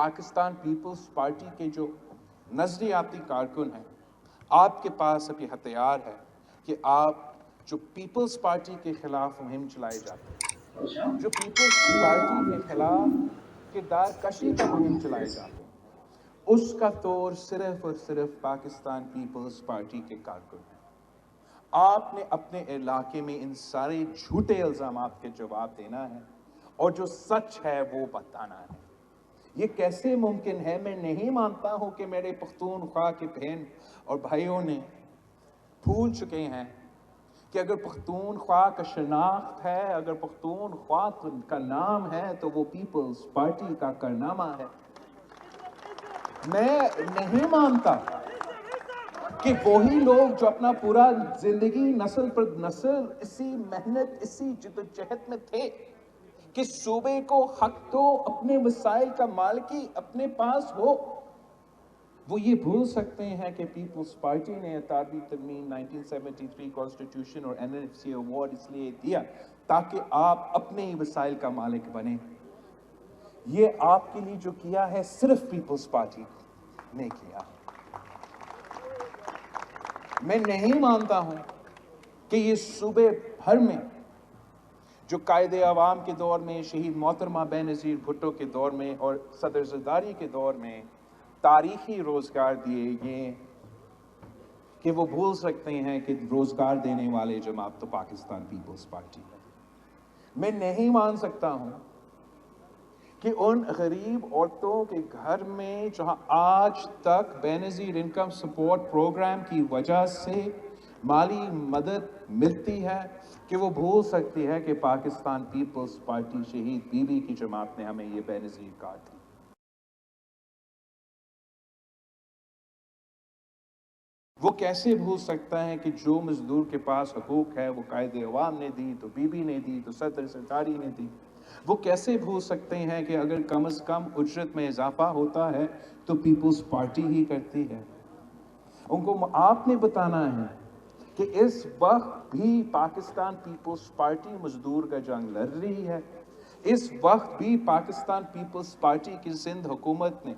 Pakistan peoples party के जो नजरियाती कारकुन हैं, आपके पास अभी हथियार है कि आप जो पीपल्स पार्टी के खिलाफ मुहिम चलाई जाती है, जो पीपल्स पार्टी के खिलाफ किरदार कशी का मुहिम चलाई जाती है, उसका तौर सिर्फ और सिर्फ पाकिस्तान पीपल्स पार्टी के कारकुन हैं। आपने अपने इलाके में इन सारे झूठे इल्जामात के जवाब देना है और जो सच है वो बताना है। ये कैसे मुमकिन है? मैं नहीं मानता हूं कि मेरे पख्तूनख्वा के बहन और भाइयों ने भूल चुके हैं कि अगर पख्तूनख्वा का शनाख्त है, अगर पख्तूनख्वा का नाम है, तो वो पीपल्स पार्टी का कारनामा है। मैं नहीं मानता कि वही लोग जो अपना पूरा जिंदगी नस्ल पर नस्ल इसी मेहनत, इसी जिद्दोजहद में थे कि सूबे को हक तो अपने वसाइल का मालिकी अपने पास हो, वो ये भूल सकते हैं कि पीपल्स पार्टी ने तारीबी तरमीम 1973 कॉन्स्टिट्यूशन और NNFC अवार्ड इसलिए दिया ताकि आप अपने ही वसाइल का मालिक बने। ये आपके लिए जो किया है सिर्फ पीपल्स पार्टी ने किया। मैं नहीं मानता हूं कि ये सूबे भर में जो कायदे अवाम के दौर में, शहीद मोहतरमा बेनज़ीर भुट्टो के दौर में और सदर ज़रदारी के दौर में तारीखी रोजगार दिए गए, कि वो भूल सकते हैं कि रोजगार देने वाले जमात तो पाकिस्तान पीपल्स पार्टी है। मैं नहीं मान सकता हूं कि उन गरीब औरतों के घर में जहां आज तक बेनज़ीर इनकम सपोर्ट प्रोग्राम की वजह से माली मदद मिलती है, कि वो भूल सकती है कि पाकिस्तान पीपल्स पार्टी शहीद बीबी की जमात ने हमें ये बेनज़ीर कार्ड दी। वो कैसे भूल सकता है कि जो मजदूर के पास हकूक है वो कायदे अवाम ने दी, तो बीबी ने दी, तो सदर ज़रदारी ने दी। वो कैसे भूल सकते हैं कि अगर कम से कम उज्रत में इजाफा होता है तो पीपल्स पार्टी ही करती है। उनको आपने बताना है कि इस वक्त भी पाकिस्तान पीपल्स पार्टी मजदूर का जंग लड़ रही है। इस वक्त भी पाकिस्तान पीपल्स पार्टी की सिंध हुकूमत ने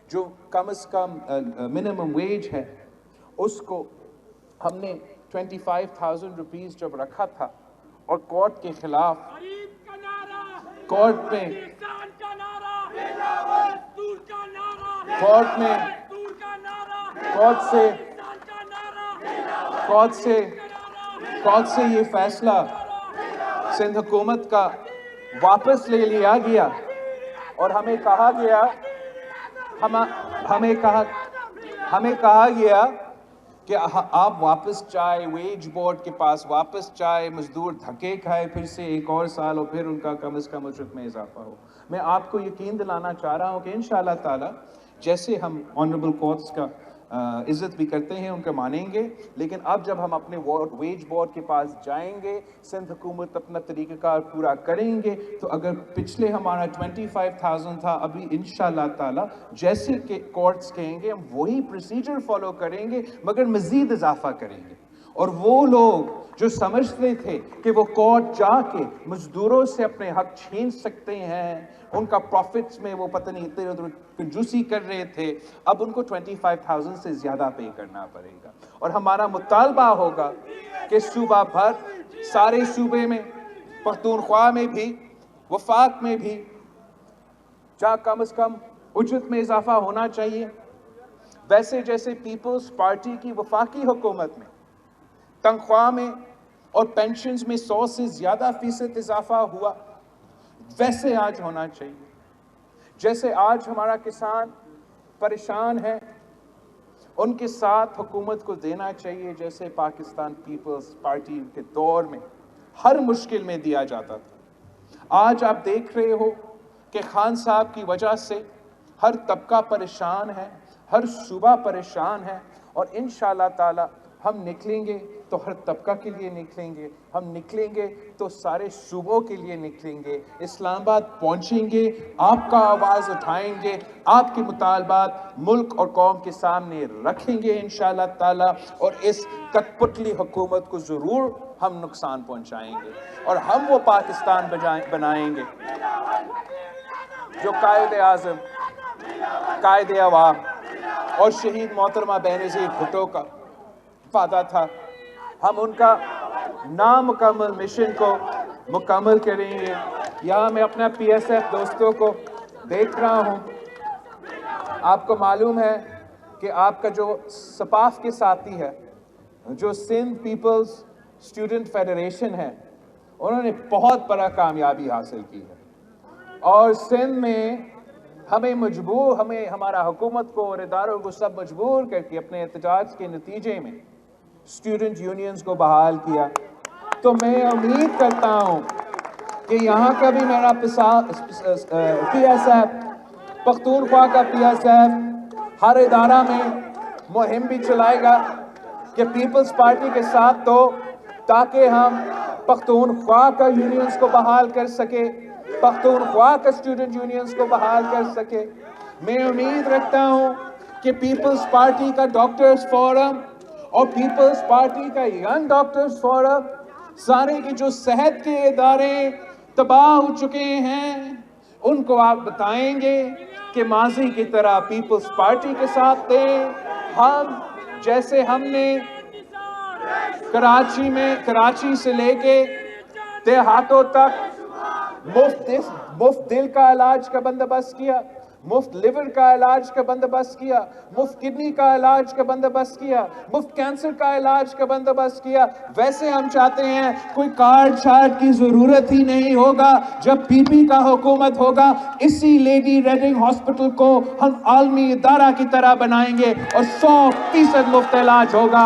जो कम से कम मिनिमम वेज है उसको हमने 25,000 रुपीस जब रखा था और कोर्ट के खिलाफ कोर्ट में कोर्ट से ये फैसला सिंध हुकूमत का वापस ले लिया गया और हमें कहा गया कि आप वापस चाहे वेज बोर्ड के पास वापस चाहे मजदूर धक्के खाए फिर से एक और साल और फिर उनका कम से कम उज्रत में इजाफा हो। मैं आपको यकीन दिलाना चाह रहा हूं कि इंशाअल्लाह ताला जैसे हम ऑनरेबल कोर्ट्स का इज्जत भी करते हैं, उनका मानेंगे, लेकिन अब जब हम अपने वेज बोर्ड के पास जाएंगे, सिंध हुकूमत अपना तरीक़ाकार पूरा करेंगे, तो अगर पिछले हमारा 25,000 था, अभी इंशाअल्लाह ताला जैसे कि कोर्ट्स कहेंगे हम वही प्रोसीजर फॉलो करेंगे मगर मज़ीद इजाफा करेंगे। और वो लोग जो समझते थे कि वो कोर्ट जाके मजदूरों से अपने हक छीन सकते हैं, उनका प्रॉफिट्स में वो पता नहीं इतने कंजूसी कर रहे थे, अब उनको 25,000 से ज़्यादा पे करना पड़ेगा। और हमारा मुतालबा होगा कि सूबा भर, सारे सूबे में, पख्तूनख्वा में भी, वफाक में भी, जहाँ कम से कम उज्रत में इजाफा होना चाहिए, वैसे जैसे पीपल्स पार्टी की वफाकी हुकूमत में तनख्वाह में और पेंशन्स में 100 से ज़्यादा फीसद इजाफा हुआ, वैसे आज होना चाहिए। जैसे आज हमारा किसान परेशान है, उनके साथ हुकूमत को देना चाहिए जैसे पाकिस्तान पीपल्स पार्टी के दौर में हर मुश्किल में दिया जाता था। आज आप देख रहे हो कि खान साहब की वजह से हर तबका परेशान है, हर सूबा परेशान है, और इंशाअल्लाह ताला हम निकलेंगे तो हर तबका के लिए निकलेंगे, हम निकलेंगे तो सारे सूबों के लिए निकलेंगे, इस्लामाबाद पहुंचेंगे, आपका आवाज़ उठाएंगे, आपके मुतालबात मुल्क और कौम के सामने रखेंगे इंशाअल्लाह ताला, और इस कठपुतली हुकूमत को ज़रूर हम नुकसान पहुंचाएंगे और हम वो पाकिस्तान बनाएंगे जो कायदे आज़म कायदे अवाम और शहीद मोहतरमा बेनज़ीर भुट्टो का वादा था। हम उनका नामुकम्मल मिशन को मुकम्मल करेंगे। यहाँ मैं अपना PSF दोस्तों को देख रहा हूँ। आपको मालूम है कि आपका जो सपाफ के साथी है, जो सिंध पीपल्स स्टूडेंट फेडरेशन है, उन्होंने बहुत बड़ा कामयाबी हासिल की है और सिंध में हमें हमारा हुकूमत को और इदारों को सब मजबूर करके अपने एहतजाज के नतीजे में स्टूडेंट यूनियंस को बहाल किया। तो मैं उम्मीद करता हूँ कि यहाँ का भी मेरा PSF, पख्तूनख्वा का PSF हर इदारा में मुहिम भी चलाएगा कि पीपल्स पार्टी के साथ, तो ताकि हम पख्तूनख्वा का यूनियंस को बहाल कर सके, पख्तूनख्वा का स्टूडेंट यूनियंस को बहाल कर सके। मैं उम्मीद रखता हूँ कि पीपल्स पार्टी का डॉक्टर्स फोरम और पीपल्स पार्टी का यंग डॉक्टर्स फोरम, सारे के जो सेहत के इदारे तबाह हो चुके हैं, उनको आप बताएंगे कि माजी की तरह पीपल्स पार्टी के साथ थे। हम जैसे हमने कराची से लेके देहातों तक मुफ्त दिल का इलाज का बंदोबस्त किया, मुफ्त लिवर का इलाज का बंदोबस्त किया, मुफ्त किडनी का इलाज का बंदोबस्त किया, मुफ्त कैंसर का इलाज का बंदोबस्त किया। वैसे हम चाहते हैं कोई कार्ड शार्ड की जरूरत ही नहीं होगा। जब PP का हुकूमत होगा, इसी लेडी रेडिंग हॉस्पिटल को हम आलमी इदारा की तरह बनाएंगे और 100% मुफ्त इलाज होगा।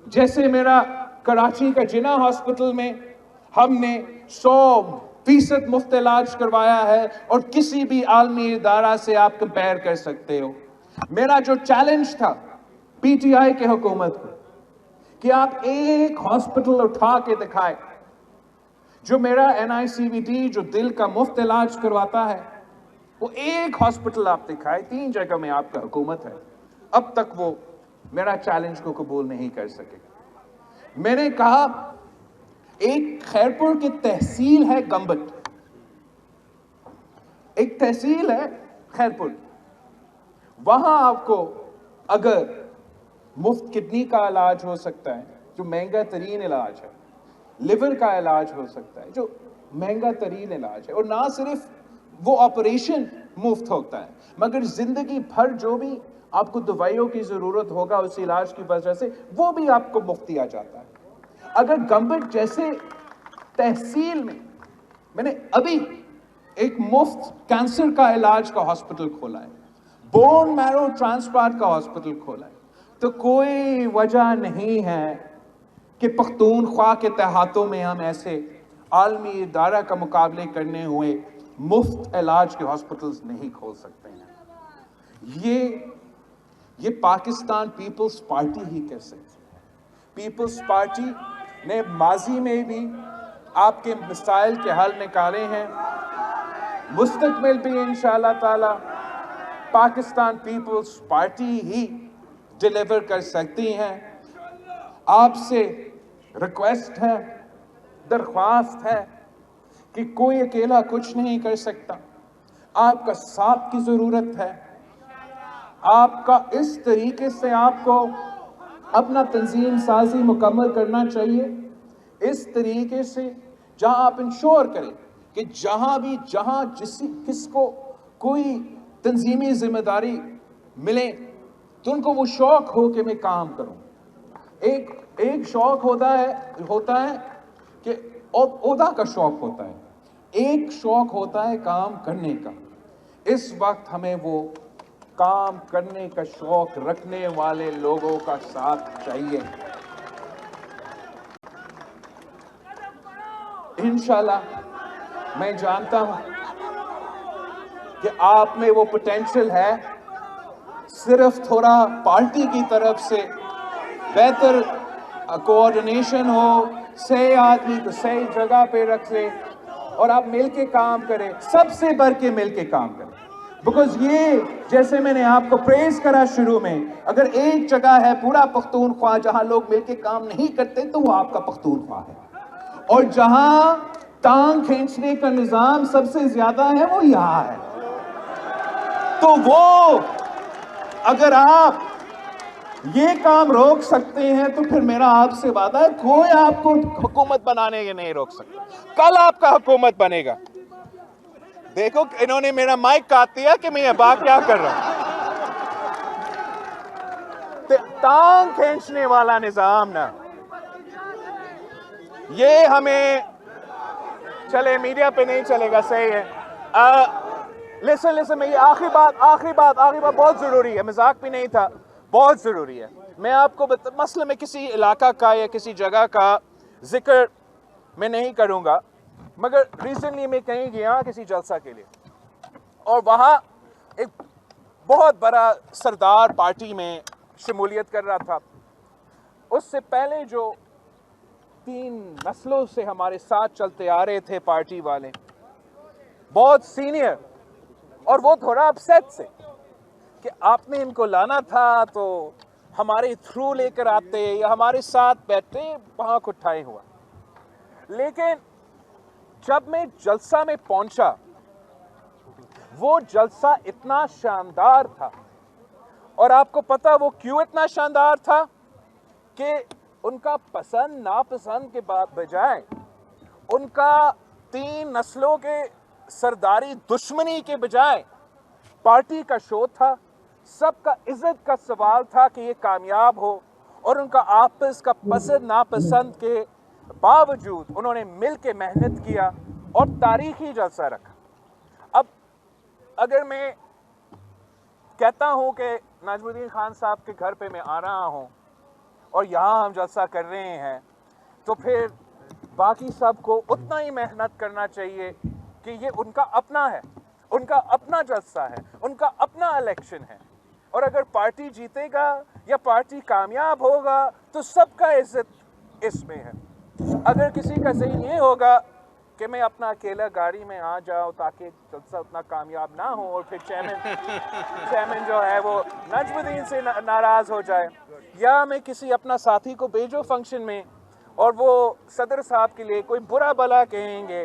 जैसे मेरा कराची का जिना हॉस्पिटल में हमने 100% मुफ्त इलाज करवाया है और किसी भी आलमी इदारा से आप कंपेयर कर सकते हो। मेरा जो चैलेंज था PTI के हुकूमत को कि आप एक हॉस्पिटल उठा के दिखाए, जो मेरा NICVD जो दिल का मुफ्त इलाज करवाता है, वो एक हॉस्पिटल आप दिखाए। 3 जगह में आपका हुकूमत है, अब तक वो मेरा चैलेंज को कबूल नहीं कर सके। मैंने कहा एक खैरपुर की तहसील है गंबट, एक तहसील है खैरपुर, वहां आपको अगर मुफ्त किडनी का इलाज हो सकता है, जो महंगा तरीन इलाज है, लिवर का इलाज हो सकता है, जो महंगा तरीन इलाज है, और ना सिर्फ वो ऑपरेशन मुफ्त होता है, मगर जिंदगी भर जो भी आपको दवाइयों की जरूरत होगा उस इलाज की वजह से, वो भी आपको मुफ्त दिया जाता है। अगर गंबट जैसे तहसील में मैंने अभी एक मुफ्त कैंसर का इलाज का हॉस्पिटल खोला है, बोन मैरो ट्रांसप्लांट का हॉस्पिटल खोला है, तो कोई वजह नहीं है कि पख्तूनख्वा के देहातों में हम ऐसे आलमी इदारा का मुकाबले करने हुए मुफ्त इलाज के हॉस्पिटल्स नहीं खोल सकते हैं। ये पाकिस्तान पीपल्स पार्टी ही कर सकती है। पीपल्स पार्टी ने माजी में भी आपके मसाइल के हल निकाले हैं, मुस्तकबिल भी इंशाअल्लाह ताला पाकिस्तान पीपल्स पार्टी ही डिलीवर कर सकती हैं। आपसे रिक्वेस्ट है, दरख्वास्त है कि कोई अकेला कुछ नहीं कर सकता, आपका साथ की जरूरत है। आपका इस तरीके से आपको अपना तंजीम साजी मुकम्मल करना चाहिए, इस तरीके से जहां आप इंश्योर करें कि जहां किसको कोई तंजीमी जिम्मेदारी मिले तो उनको वो शौक हो कि मैं काम करूं। एक शौक होता है कि ओहदा का शौक होता है, एक शौक होता है काम करने का। इस वक्त हमें वो काम करने का शौक रखने वाले लोगों का साथ चाहिए। इंशाल्लाह मैं जानता हूं कि आप में वो पोटेंशियल है, सिर्फ थोड़ा पार्टी की तरफ से बेहतर कोऑर्डिनेशन हो, सही आदमी को सही जगह पे रख ले और आप मिलके काम करें, सबसे बढ़ के मिलके काम करें। बिकॉज ये जैसे मैंने आपको प्रेज करा शुरू में, अगर एक जगह है पूरा पख्तूनख्वा जहां लोग मिलके काम नहीं करते तो वो आपका पख्तूनख्वा है, और जहां टांग खींचने का निजाम सबसे ज्यादा है वो यहां है। तो वो अगर आप ये काम रोक सकते हैं तो फिर मेरा आपसे वादा है, कोई आपको हुकूमत बनाने के नहीं रोक सकता। कल आपका हुकूमत बनेगा। देखो इन्होंने मेरा माइक काट दिया कि मैं ये बात क्या कर रहा हूं। टांग खींचने वाला निजाम ना, ये हमें चले मीडिया पे नहीं चलेगा, सही है। लिसन मैं ये आखिरी बात बहुत जरूरी है, मजाक भी नहीं था, बहुत जरूरी है। मैं आपको मसले में किसी इलाका का या किसी जगह का जिक्र मैं नहीं करूंगा, मगर रिसेंटली मैं कहीं गया किसी जलसा के लिए, और वहाँ एक बहुत बड़ा सरदार पार्टी में शमूलियत कर रहा था। उससे पहले जो 3 नस्लों से हमारे साथ चलते आ रहे थे पार्टी वाले, बहुत सीनियर, और वो थोड़ा अपसेट से कि आपने इनको लाना था तो हमारे थ्रू लेकर आते या हमारे साथ बैठते, वहाँ उठाए हुआ। लेकिन जब मैं जलसा में पहुंचा, वो जलसा इतना शानदार था, और आपको पता वो क्यों इतना शानदार था कि उनका पसंद नापसंद के बाद बजाय उनका 3 नस्लों के सरदारी दुश्मनी के बजाय पार्टी का शो था। सबका इज्जत का सवाल था कि ये कामयाब हो, और उनका आपस का पसंद नापसंद के बावजूद उन्होंने मिल के मेहनत किया और तारीखी जलसा रखा। अब अगर मैं कहता हूं कि नाजमुद्दीन खान साहब के घर पे मैं आ रहा हूं और यहाँ हम जलसा कर रहे हैं, तो फिर बाकी सबको उतना ही मेहनत करना चाहिए कि ये उनका अपना है, उनका अपना जलसा है, उनका अपना इलेक्शन है। और अगर पार्टी जीतेगा या पार्टी कामयाब होगा तो सबका इज्जत इसमें है। अगर किसी का ज़हन ये होगा कि मैं अपना अकेला गाड़ी में आ जाऊँ ताकि जलसा उतना कामयाब ना हो, और फिर चेयरमैन जो है वो नजमुद्दीन से नाराज़ हो जाए, या मैं किसी अपना साथी को भेजो फंक्शन में और वो सदर साहब के लिए कोई बुरा भला कहेंगे,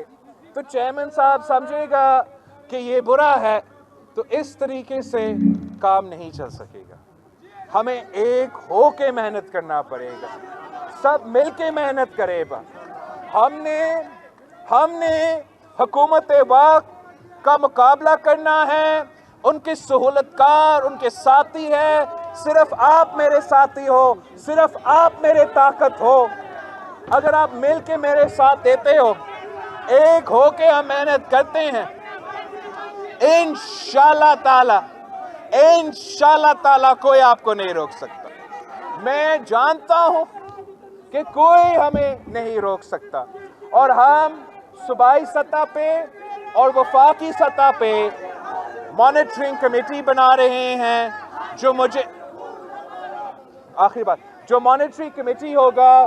तो चेयरमैन साहब समझेगा कि ये बुरा है, तो इस तरीके से काम नहीं चल सकेगा। हमें एक हो के मेहनत करना पड़ेगा, सब मिल के मेहनत करेगा। हमने हुकूमत वक्त का मुकाबला करना है, उनके सहूलतकार उनके साथी है, सिर्फ आप मेरे साथी हो, सिर्फ आप मेरे ताकत हो। अगर आप मिल के मेरे साथ देते हो, एक हो के हम मेहनत करते हैं, इंशाल्लाह ताला कोई आपको नहीं रोक सकता। मैं जानता हूं कि कोई हमें नहीं रोक सकता, और हम सूबाई सतह पे और वफाकी सतह पे मॉनिटरिंग कमेटी बना रहे हैं। जो मॉनिटरिंग कमेटी होगा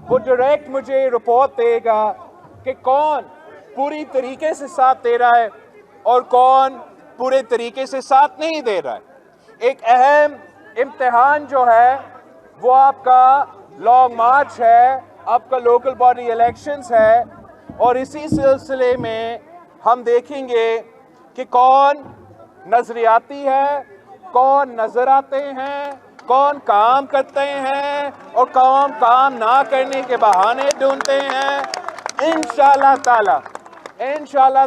वो डायरेक्ट मुझे रिपोर्ट देगा कि कौन पूरी तरीके से साथ दे रहा है और कौन पूरे तरीके से साथ नहीं दे रहा है। एक अहम इम्तिहान जो है वो आपका लॉन्ग मार्च है, आपका लोकल बॉडी इलेक्शंस है, और इसी सिलसिले में हम देखेंगे कि कौन नजरियाती है, कौन नजर आते हैं, कौन काम करते हैं और कौन काम ना करने के बहाने ढूंढते हैं। इंशाल्लाह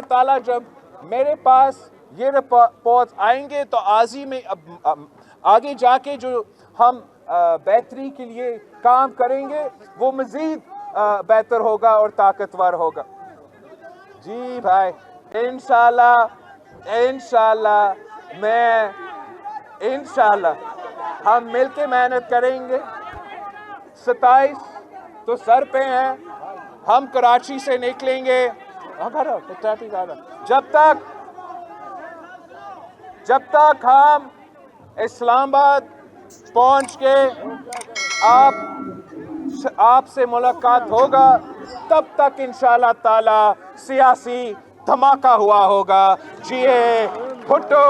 ताला जब मेरे पास ये रिपोर्ट आएंगे तो आगे जाके जो हम बेहतरी के लिए काम करेंगे वो मजीद बेहतर होगा और ताकतवर होगा। जी भाई, इंशाल्लाह हम मिलके मेहनत करेंगे। 27 तो सर पे हैं, हम कराची से निकलेंगे। जब तक हम इस्लामाबाद पहुंच के आपसे मुलाकात होगा, तब तक इंशाल्लाह ताला सियासी धमाका हुआ होगा। जिए भुट्टो